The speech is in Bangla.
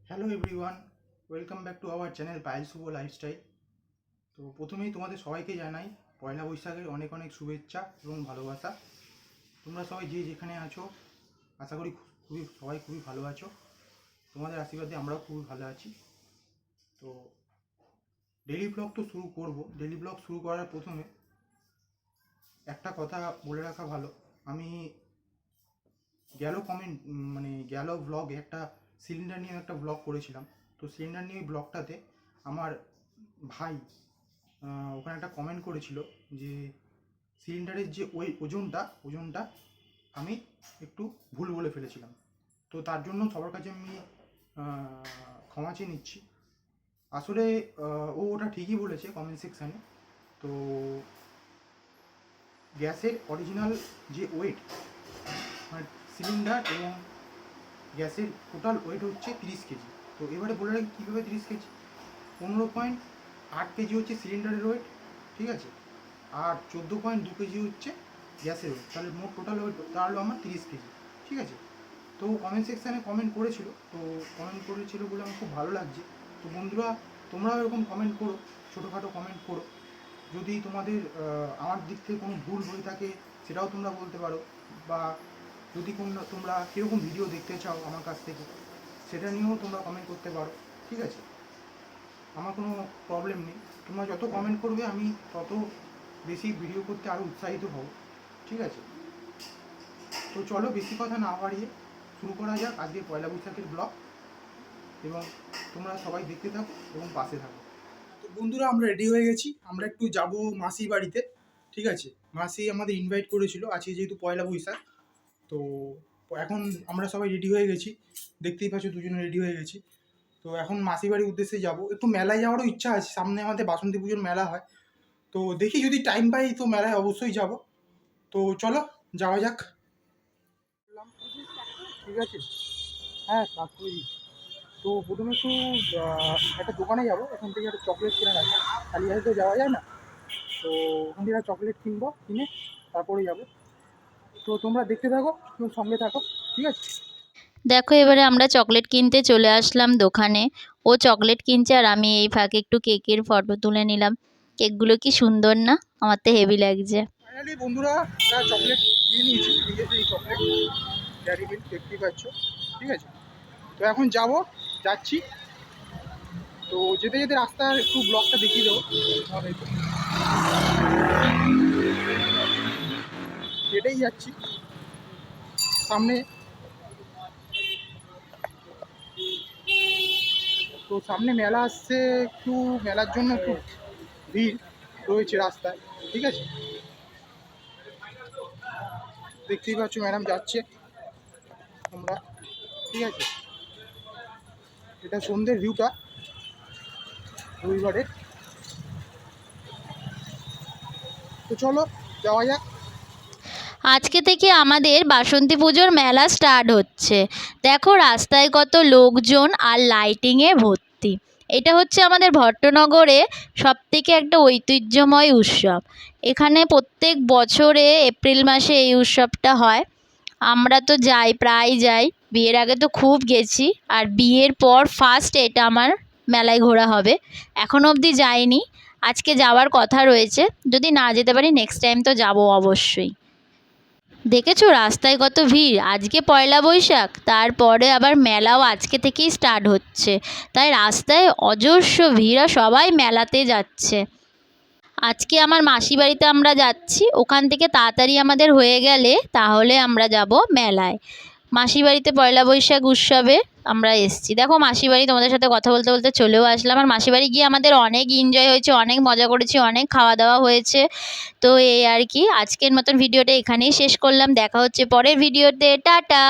Hello everyone, welcome back to our channel Payel Shubho lifestyle. তো প্রথমেই তোমাদের সবাইকে জানাই পয়লা বৈশাখের অনেক অনেক শুভেচ্ছা এবং ভালোবাসা। তোমরা সবাই যে যেখানে আছো আশা করি সবাই খুবই ভালো আছো। তোমাদের আশীর্বাদে আমরাও খুবই ভালো আছি। তো ডেইলি ব্লগ তো শুরু করব। ডেইলি ব্লগ শুরু করার প্রথমে একটা কথা বলে রাখা ভালো। আমি গেল ব্লগে একটা সিলিন্ডার নিয়ে একটা ব্লগ করেছিলাম। তো সিলিন্ডার নিয়ে ব্লগটাতে আমার ভাই ওখানে একটা কমেন্ট করেছিল যে সিলিন্ডারের যে ওজনটা আমি একটু ভুল বলে ফেলেছিলাম। তো তার জন্য সবার কাছে আমি ক্ষমা চেয়ে নিচ্ছি। আসলে ও ওটা ঠিকই বলেছে কমেন্ট সেকশানে। তো গ্যাসের অরিজিনাল যে ওয়েট, মানে সিলিন্ডার এবং গ্যাসের টোটাল ওয়েট হচ্ছে 30 কেজি। তো এবারে বলে রাখি কীভাবে 30 কেজি। 15.8 কেজি হচ্ছে সিলিন্ডারের ওয়েট, ঠিক আছে, আর 14.2 কেজি হচ্ছে গ্যাসের ওয়েট। তাহলে মোট টোটাল ওয়েট দাঁড়ালো আমার 30 কেজি, ঠিক আছে। তো কমেন্ট সেকশানে কমেন্ট করেছিল, বলে আমার খুব ভালো লাগছে। তো বন্ধুরা, তোমরাও এরকম কমেন্ট করো, ছোটোখাটো কমেন্ট করো। যদি তোমাদের আমার দিক থেকে কোনো ভুল হয়ে থাকে সেটাও তোমরা বলতে পারো, বা যদি তোমরা কীরকম ভিডিও দেখতে চাও আমার কাছ থেকে সেটা নিয়েও তোমরা কমেন্ট করতে পারো, ঠিক আছে। আমার কোনো প্রবলেম নেই। তোমরা যত কমেন্ট করবে আমি তত বেশি ভিডিও করতে আরও উৎসাহিত হব, ঠিক আছে। তো চলো বেশি কথা না বাড়িয়ে শুরু করা যাক আজকে পয়লা বৈশাখের ব্লগ, এবং তোমরা সবাই দেখতে থাকো এবং পাশে থাকো। তো বন্ধুরা, আমরা রেডি হয়ে গেছি। আমরা একটু যাব মাসির বাড়িতে, ঠিক আছে। মাসি আমাদের ইনভাইট করেছিল আজকে যেহেতু পয়লা বৈশাখ। তো এখন আমরা সবাই রেডি হয়ে গেছি, দেখতেই পাচ্ছ দুজনে রেডি হয়ে গেছি। তো এখন মাসি বাড়ির উদ্দেশ্যে যাব। একটু মেলায় যাওয়ারও ইচ্ছা আছে, সামনে আমাদের বাসন্তী পুজোর মেলা হয়। তো দেখি যদি টাইম পাই তো মেলায় অবশ্যই যাব। তো চলো যাওয়া যাক, ঠিক আছে। হ্যাঁ, কাকুই। তো প্রথমে একটু একটা দোকানে যাবো, ওখান থেকে একটা চকলেট কিনে রাখবো, খালি হাতে তো যাওয়া যায় না। তো ওখান থেকে একটা চকলেট কিনে তারপরে যাবো। তো তোমরা দেখতে থাকো এবং সঙ্গে থাকো, ঠিক আছে। দেখো এবারে আমরা চকলেট কিনতে চলে আসলাম দোকানে। ও চকলেট কিনছে আর আমি এই ফাঁকে একটু কেকের ফটো তুলে নিলাম। কেকগুলো কি সুন্দর না, আমার তো হেভি লাগছে। ফাইনালি বন্ধুরা, একটা চকলেট কিনে নিয়েছি, ঠিক আছে। এই চকলেট ড্যারি মিল্ক দেখতেই পাচ্ছ, ঠিক আছে। তো এখন যাচ্ছি। তো যেতে যেতে রাস্তার একটু ব্লগটা দেখিয়ে দেবো তোমাদের। হেঁটেই যাচ্ছি সামনে। তো সামনে মেলা আসছে, একটু মেলার জন্য একটু ভিড় রয়েছে রাস্তায়, ঠিক আছে। দেখতেই পাচ্ছ ম্যাডাম যাচ্ছে তোমরা, ঠিক আছে। এটা সন্ধ্যের ভিউটা রবিবারের। তো চলো যাওয়া যাক। আজকে থেকে আমাদের বাসন্তী পুজোর মেলা স্টার্ট হচ্ছে। দেখো রাস্তায় কত লোকজন আর লাইটিংয়ে ভর্তি। এটা হচ্ছে আমাদের ভট্টনগরে সবথেকে একটা ঐতিহ্যময় উৎসব। এখানে প্রত্যেক বছরে এপ্রিল মাসে এই উৎসবটা হয়। আমরা তো যাই, প্রায় যাই। বিয়ের আগে তো খুব গেছি, আর বিয়ের পর ফার্স্ট এটা আমার মেলায় ঘোরা হবে। এখনও অবধি যাইনি, আজকে যাওয়ার কথা রয়েছে। যদি না যেতে পারি নেক্সট টাইম তো যাব অবশ্যই। দেখেছো রাস্তায় কত ভিড়, আজকে পয়লা বৈশাখ, তারপরে আবার মেলাও আজকে থেকেই স্টার্ট হচ্ছে। তাই রাস্তায় অজস্র ভিড়, আর সবাই মেলাতে যাচ্ছে। আজকে আমার মাসি বাড়িতে আমরা যাচ্ছি, ওখান থেকে তাড়াতাড়ি আমাদের হয়ে গেলে তাহলে আমরা যাব মেলায়। মাসি বাড়িতে পয়লা বৈশাখ উৎসবে আমরা এসেছি। দেখো মাসি বাড়ি, তোমাদের সাথে কথা বলতে বলতে চলেও আসলাম। আর মাসি বাড়ি গিয়ে আমাদের অনেক এনজয় হয়েছে, অনেক মজা করেছি, অনেক খাওয়া দাওয়া হয়েছে। তো এই আর কি, আজকের মতন ভিডিওটা এখানেই শেষ করলাম। দেখা হচ্ছে পরের ভিডিওতে, টাটা।